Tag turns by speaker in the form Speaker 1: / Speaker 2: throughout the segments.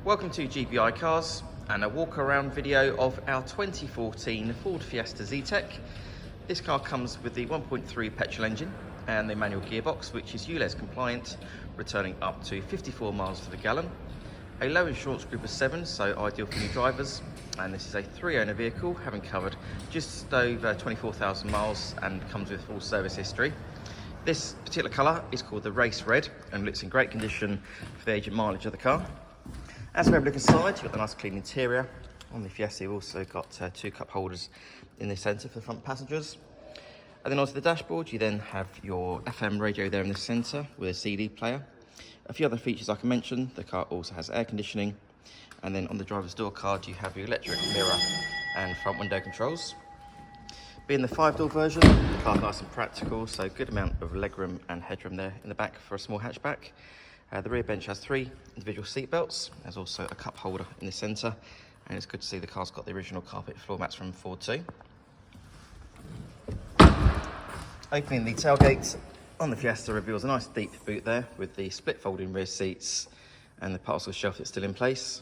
Speaker 1: Welcome to GBI Cars and a walk around video of our 2014 Ford Fiesta Zetec. This car comes with the 1.3 petrol engine and the manual gearbox, which is ULEZ compliant, returning up to 54 miles to the gallon. A low insurance group of 7, so ideal for new drivers. And this is a 3-owner vehicle, having covered just over 24,000 miles and comes with full service history. This particular colour is called the Race Red and looks in great condition for the age and mileage of the car. As we have a look inside, you've got the nice clean interior. On the Fiesta, you've also got 2 cup holders in the centre for the front passengers. And then onto the dashboard, you then have your FM radio there in the centre with a CD player. A few other features I can mention: the car also has air conditioning. And then on the driver's door card, you have your electric mirror and front window controls. Being the 5-door version, the car's nice and practical, so good amount of legroom and headroom there in the back for a small hatchback. The rear bench has 3 individual seat belts. There's also a cup holder in the centre, and it's good to see the car's got the original carpet floor mats from Ford too. Opening the tailgate on the Fiesta reveals a nice deep boot there with the split folding rear seats and the parcel shelf that's still in place.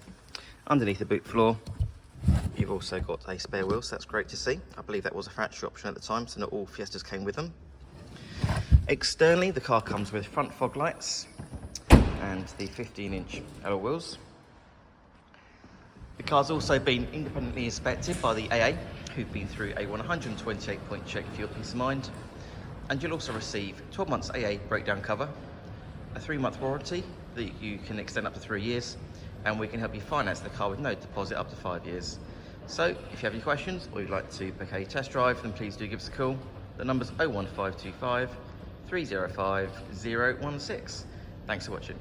Speaker 1: Underneath the boot floor, you've also got a spare wheel, so that's great to see. I believe that was a factory option at the time, so not all Fiestas came with them. Externally, the car comes with front fog lights and the 15-inch alloy wheels. The car's also been independently inspected by the AA, who've been through a 128-point check for your peace of mind. And you'll also receive 12 months AA breakdown cover, a 3-month warranty that you can extend up to 3 years, and we can help you finance the car with no deposit up to 5 years. So if you have any questions or you'd like to book a test drive, then please do give us a call. The number's 01525 305 016. Thanks for watching.